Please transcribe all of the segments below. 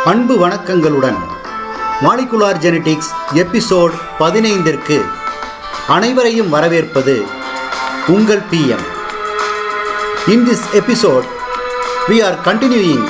அன்பு வணக்கங்களுடன் molecular genetics episode 15ற்கு அனைவரையும் வரவேற்பது உங்கள் PM. In this episode, we are continuing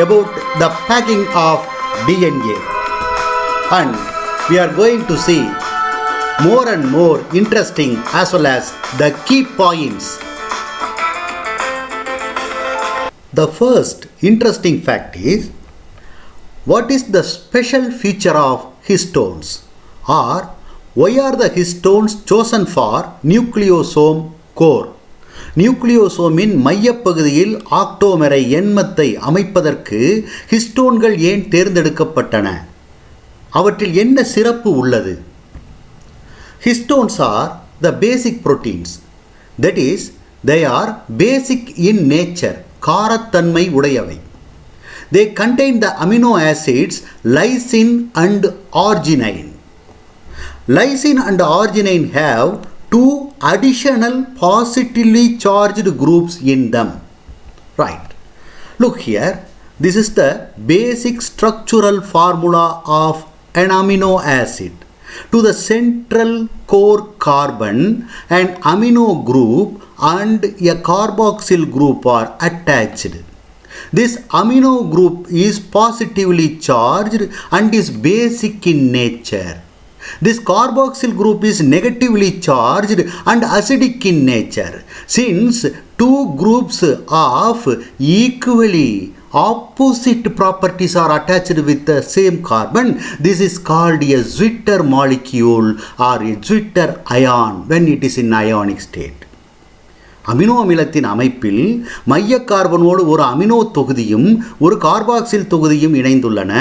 about the packing of DNA and we are going to see more and more interesting as well as the key points. The first interesting fact is, what is the special feature of histones, or why are the histones chosen for nucleosome core? நியூக்ளியோசோமின் மையப்பகுதியில் ஆக்டோமரை எண்மத்தை அமைப்பதற்கு ஹிஸ்டோன்கள் ஏன் தேர்ந்தெடுக்கப்பட்டன? அவற்றில் என்ன சிறப்பு உள்ளது? Histones are the basic proteins, that is, they are basic in nature, காரத்தன்மை உடையவை. They contain the amino acids lysine and arginine. Lysine and arginine have two additional positively charged groups in them. Right. Look here. This is the basic structural formula of an amino acid. To the central core carbon, an amino group and a carboxyl group are attached. This amino group is positively charged and is basic in nature. This carboxyl group is negatively charged and acidic in nature. Since two groups of equally opposite properties are attached with the same carbon, this is called a Zwitter molecule or a Zwitter ion when it is in ionic state. Amino அமிலத்தின் அமைப்பில் மைய கார்பனோடு ஒரு amino தொகுதியும் ஒரு carboxyl தொகுதியும் இணைந்துள்ளன.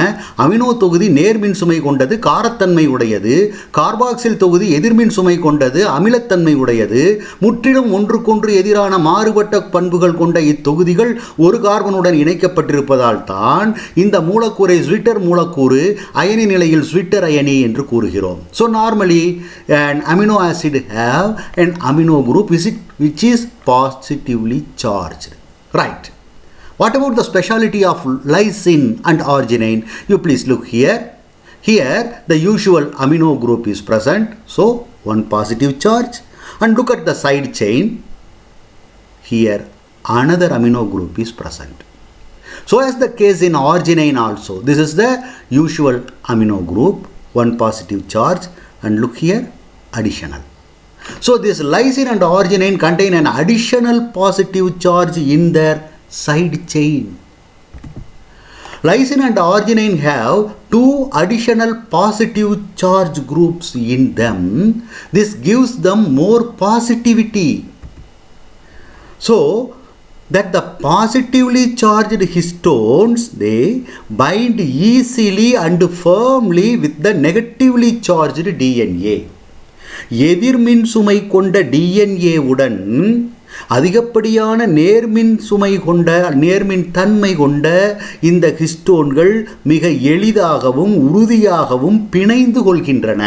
Amino தொகுதி நேர்மின் சுமை கொண்டது, காரத்தன்மை உடையது. கார்பாக்சில் தொகுதி எதிர்மின் சுமை கொண்டது, அமிலத்தன்மை உடையது. முற்றிலும் ஒன்றுக்கொன்று எதிரான மாறுபட்ட பண்புகள் கொண்ட இத்தொகுதிகள் ஒரு கார்பனுடன் இணைக்கப்பட்டிருப்பதால் தான் இந்த மூலக்கூறை ஸ்விட்டர் மூலக்கூறு அயனி நிலையில் ஸ்விட்டர் அயனி என்று கூறுகிறோம். So normally an amino acid have an amino group which is positively charged. Right. What about the speciality of lysine and arginine? You please look here. Here the usual amino group is present. So one positive charge. And look at the side chain. Here another amino group is present. So as the case in arginine also. This is the usual amino group. One positive charge. And look here, additional. So this lysine and arginine contain an additional positive charge in their side chain. Lysine and arginine have two additional positive charge groups in them. This gives them more positivity. So that the positively charged histones, they bind easily and firmly with the negatively charged DNA. எதிர்மின் சுமை கொண்ட DNA உடன் அதிகப்படியான நேர்மின் சுமை கொண்ட நேர்மின் தன்மை கொண்ட இந்த ஹிஸ்டோன்கள் மிக எளிதாகவும் உறுதியாகவும் பிணைந்து கொள்கின்றன.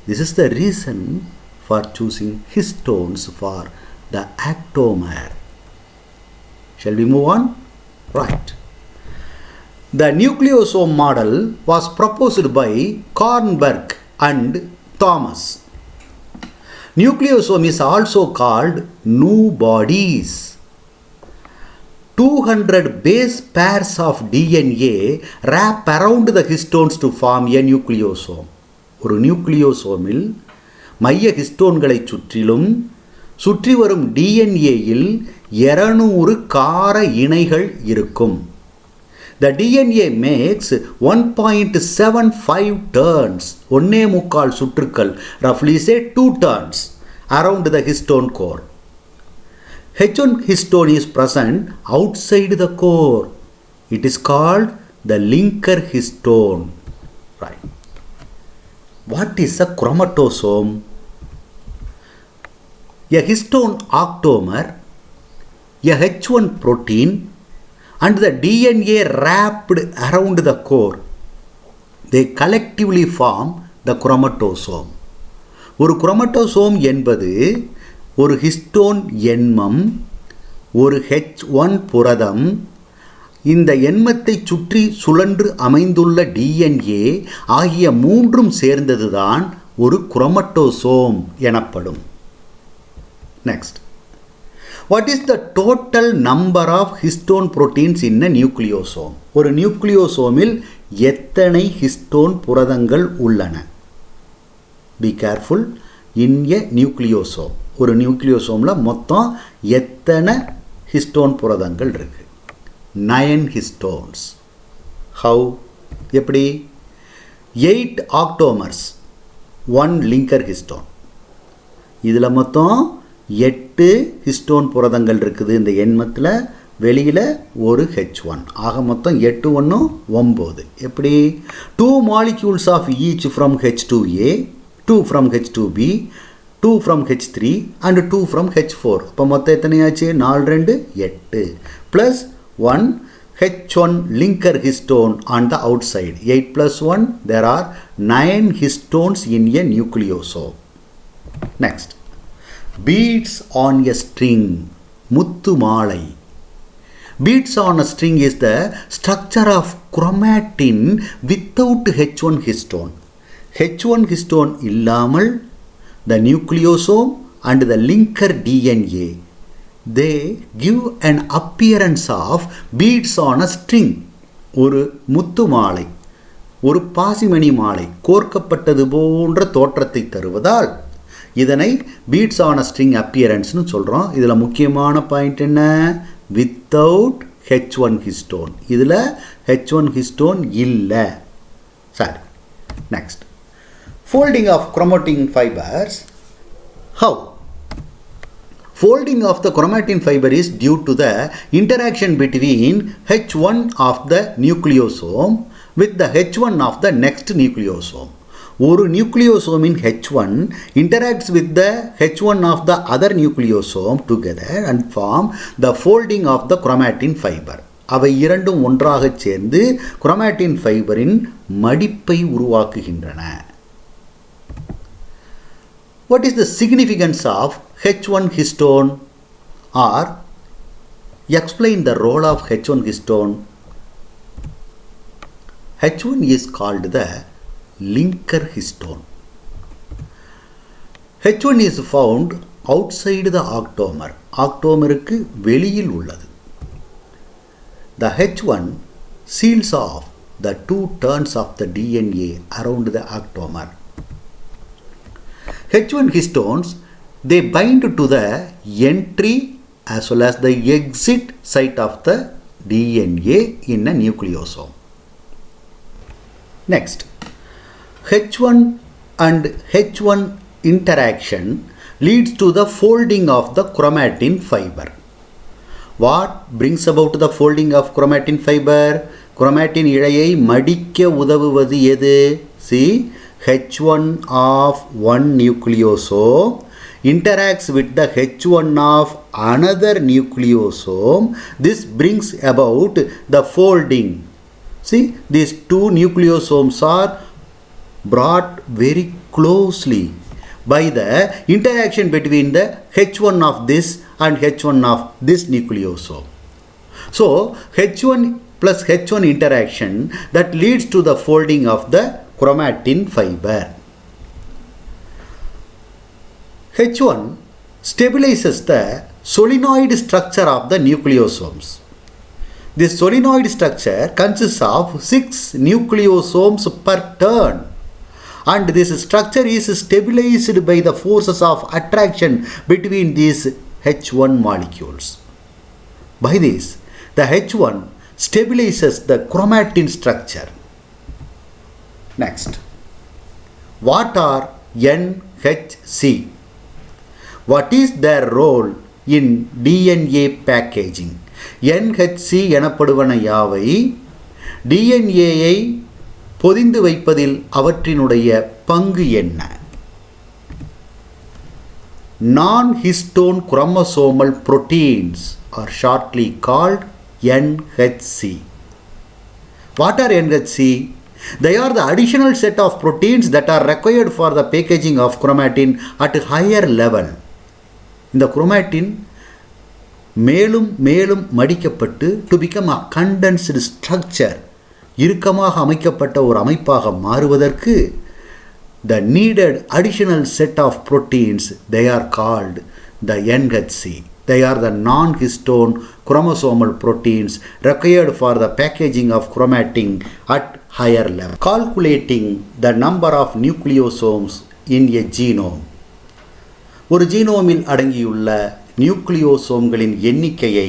This is the reason for choosing histones for the actomer. Shall we move on? Right. The nucleosome model was proposed by Kornberg and Thomas. Nucleosome is also called new bodies. 200 base pairs of DNA wrap around the histones to form a nucleosome. ஒரு நியூக்ளியோசோமில் மைய ஹிஸ்டோன்களை சுற்றிலும் சுற்றி வரும் DNAயில் 200 கார இணைகள் இருக்கும். The DNA makes 1.75 turns, 1.25 சுற்றுக்கள், roughly say 2 turns around the histone core. H1 histone is present outside the core. It is called the linker histone. Right. What is a chromatosome? A histone octamer, a H1 protein, and the DNA wrapped around the core, they collectively form the chromatosome. ஒரு குரோமட்டோசோம் என்பது ஒரு histone எண்மம், ஒரு H1 புரதம், இந்த எண்மத்தை சுற்றி சுழன்று அமைந்துள்ள DNA ஆகிய மூன்றும் சேர்ந்ததுதான் ஒரு குரோமட்டோசோம் எனப்படும். Next, what is the total number of histone proteins in a nucleosome? ஒரு நியூக்ளியோசோமில் எத்தனை ஹிஸ்டோன் புரதங்கள் உள்ளன? Be careful, in a nucleosome, ஒரு நியூக்ளியோசோமில் மொத்தம் எத்தனை ஹிஸ்டோன் புரதங்கள் இருக்கு? 9 ஹிஸ்டோன்ஸ். ஹவு? எப்படி? 8 ஆக்டோமர்ஸ், 1 லிங்கர் ஹிஸ்டோன். இதில் மொத்தம் 8 ஹிஸ்டோன் புரதங்கள் இருக்குது இந்த எண்மத்தில். வெளியில் ஒரு H1, ஆக மொத்தம் 8 1 9. எப்படி? 2 molecules of each from H2A, 2 from H2B, 2 from H3 and 2 from H4. இப்போ மொத்தம் எத்தனையாச்சு? 4 2 8 plus 1 H1 linker histone on the outside. 8 plus 1, there are 9 histones in a nucleosome. Next, beads on a string, muttu malai. Beads on a string is the structure of chromatin without H1 histone. H1 histone இல்லாமல் the nucleosome and the linker DNA, they give an appearance of beads on a string. ஒரு முத்து மாலை, ஒரு பாசிமணி மாலை கோர்க்கப்பட்டது போன்ற தோற்றத்தை தருவதால் இதனை beads on a string appearance னு சொல்கிறோம். இதில் முக்கியமான பாயிண்ட் என்ன? without H1 histone. இதில் H1 histone இல்லை. சரி, next, folding of chromatin fibers. How? Folding of the chromatin fiber is due to the interaction between H1 of the nucleosome with the H1 of the next nucleosome. ஒரு நியூக்ளியோசோமின் H1 interacts with the H1 of the other nucleosome together and form the folding of the chromatin fiber. அவை இரண்டும் ஒன்றாக சேர்ந்து chromatin ஃபைபரின் மடிப்பை உருவாக்குகின்றன. What is the significance of H1 histone, or explain the role of H1 histone? H1 is called the linker histone. H1 is found outside the octamer. Octamerக்கு வெளியில் உள்ளது. The H1 seals off the 2 turns of the DNA around the octamer. H1 histones, they bind to the entry as well as the exit site of the DNA in a nucleosome. Next, H1 and H1 interaction leads to the folding of the chromatin fiber. What brings about the folding of chromatin fiber? Chromatin இழையை மடிக்க உதவுவது எது? See, H1 of one nucleosome interacts with the H1 of another nucleosome. This brings about the folding. See, these two nucleosomes are brought very closely by the interaction between the H1 of this and H1 of this nucleosome. So, H1 plus H1 interaction that leads to the folding of the chromatin fiber. H1 stabilizes the solenoid structure of the nucleosomes. This solenoid structure consists of 6 nucleosomes per turn, and this structure is stabilized by the forces of attraction between these H1 molecules. By this, the H1 stabilizes the chromatin structure. Next, what are NHC? What is their role in DNA packaging? NHC எனப்படுவன யாவை? DNAயை பொதிந்து வைப்பதில் அவற்றினுடைய பங்கு என்ன? Non-histone chromosomal proteins are shortly called NHC. What are NHC? They are the additional set of proteins that are required for the packaging of chromatin at higher level. இந்த chromatin மேலும் மேலும் மடிக்கப்பட்டு to become a condensed structure, இறுக்கமாக அமைக்கப்பட்ட ஒரு அமைப்பாக மாறுவதற்கு the needed additional set of proteins, they are called the NHC. They are the non-histone chromosomal proteins required for the packaging of chromatin at higher level. Calculating the number of nucleosomes in a genome. ஒரு ஜீனோமில் அடங்கியுள்ள நியூக்ளியோசோம்களின் எண்ணிக்கையை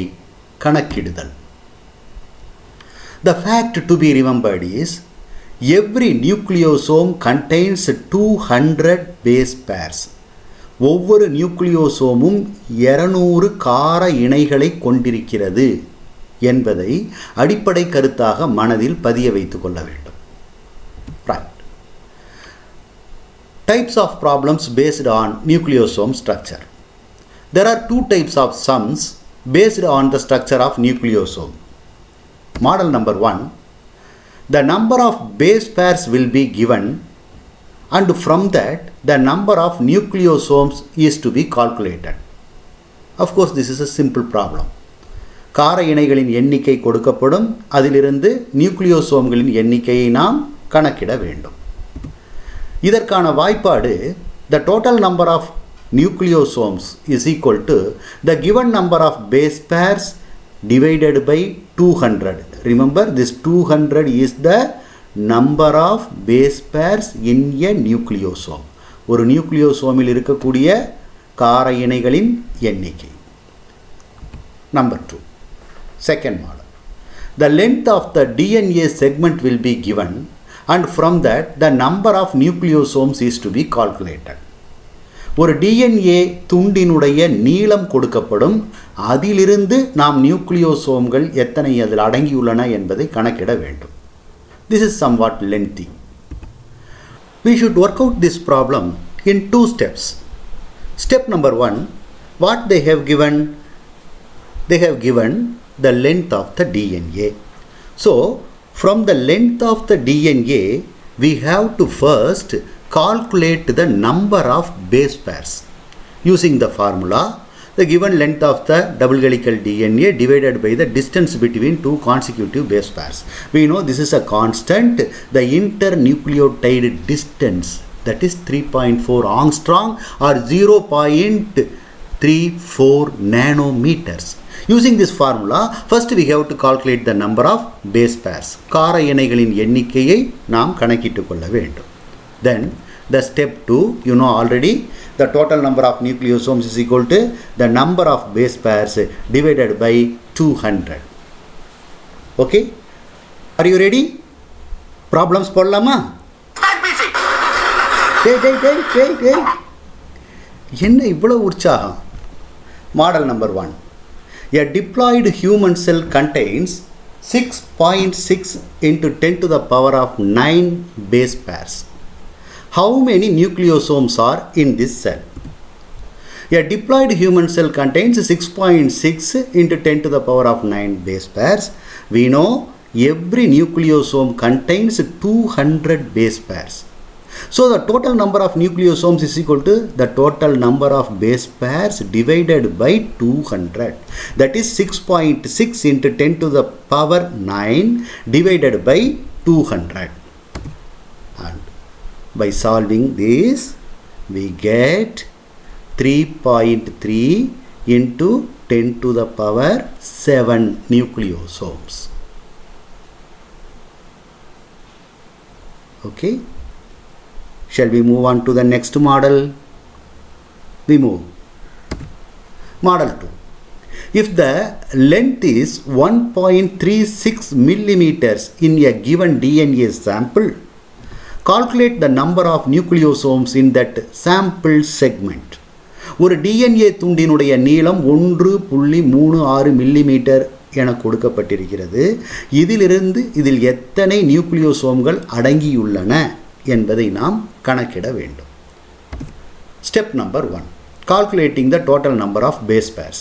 கணக்கிடுதல். The fact to be remembered is every nucleosome contains 200 base pairs. ஒவ்வொரு நியூக்ளியோசோமும் 200 கார இணைகளை கொண்டிருக்கிறது என்பதை அடிப்படை கருத்தாக மனதில் பதிய வைத்துக் கொள்ள வேண்டும். Right. Types of problems based on nucleosome structure. There are two types of sums based on the structure of nucleosome. Model number 1. The number of base pairs will be given, and from that the number of nucleosomes is to be calculated. Of course, this is a simple problem. கார இணைகளின் எண்ணிக்கை கொடுக்கப்படும், அதிலிருந்து நியூக்ளியோசோம்களின் எண்ணிக்கையை நாம் கணக்கிட வேண்டும். இதற்கான வாய்ப்பாடு the total number of nucleosomes is equal to the given number of base pairs divided by 200. Remember, this 200 is the number of base pairs in a nucleosome. ஒரு நியூக்ளியோசோமில் இருக்கக்கூடிய கார இணைகளின் எண்ணிக்கை. Number 2. Second model. The length of the DNA segment will be given, and from that the number of nucleosomes is to be calculated. ஒரு DNA துண்டினுடைய நீளம் கொடுக்கப்படும், அதிலிருந்து நாம் நியூக்ளியோசோம்கள் எத்தனை அதில் அடங்கியுள்ளன என்பதை கணக்கிட வேண்டும். This is somewhat lengthy. We should work out this problem in 2 steps. Step number 1, what they have given? They have given the length of the DNA. So, from the length of the DNA, we have to first calculate the number of base pairs. Using the formula, the given length of the double helical DNA divided by the distance between 2 consecutive base pairs. We know this is a constant, the internucleotide distance, that is 3.4 angstrom or 0.34 nanometers. Using this formula, first we have to calculate the number of base pairs. கார இணைகளின் எண்ணிக்கையை நாம் கணக்கிட்டுக் கொள்ள வேண்டும். Then the step 2, you know already, the total number of nucleosomes is equal to the number of base pairs divided by 200. Okay? Are you ready? Problems போடலாமா? என்ன இவ்வளவு உற்சாகம்? Model number 1. A diploid human cell contains 6.6 into 10 to the power of 9 base pairs. How many nucleosomes are in this cell? A diploid human cell contains 6.6 into 10 to the power of 9 base pairs. We know every nucleosome contains 200 base pairs. So the total number of nucleosomes is equal to the total number of base pairs divided by 200. That is 6.6 into 10 to the power 9 divided by 200. And by solving this, we get 3.3 into 10 to the power 7 nucleosomes. Okay? Shall we move on to the next model? We move. Model 2. If the length is 1.36 millimeters in a given DNA sample, calculate the number of nucleosomes in that sample segment. ஒரு DNA துண்டினுடைய நீளம் 1.36 millimetre என கொடுக்கப்பட்டிருக்கிறது. இதில் எத்தனை நியூக்ளியோசோம்கள் அடங்கியுள்ளன என்பதை நாம் கணக்கிட வேண்டும். Step number 1. Calculating the total number of base pairs.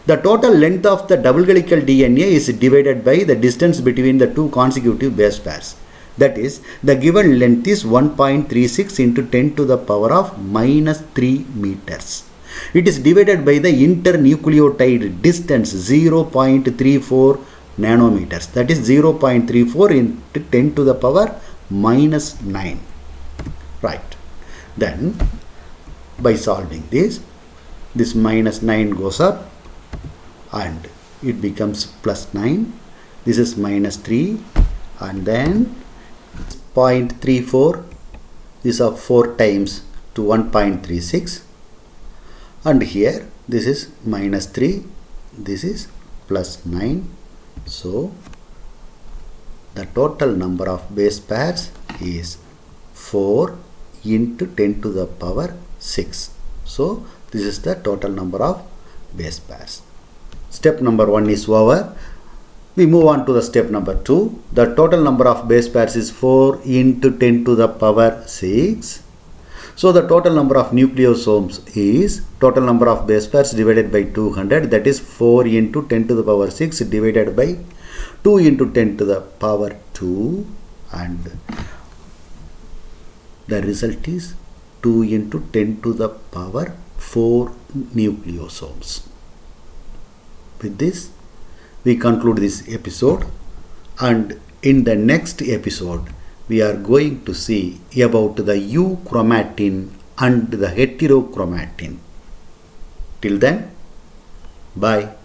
The total length of the double helical DNA is divided by the distance between the 2 consecutive base pairs. That is, the given length is 1.36 into 10 to the power of -3 meters. It is divided by the internucleotide distance 0.34 nanometers. That is 0.34 into 10 to the power minus 9. Right. Then by solving this minus 9 goes up and it becomes plus 9. This is minus 3 and then 0.34. These are 4 times to 1.36. And here this is minus 3. This is plus 9. So the total number of base pairs is 4 into 10 to the power 6. So this is the total number of base pairs. Step number 1 is over. We move on to the step number 2. The total number of base pairs is 4 into 10 to the power 6. So the total number of nucleosomes is total number of base pairs divided by 200. That is 4 into 10 to the power 6 divided by 2 into 10 to the power 2, and the result is 2 into 10 to the power 4 nucleosomes. With this, we conclude this episode, and in the next episode, we are going to see about the euchromatin and the heterochromatin. Till then, bye.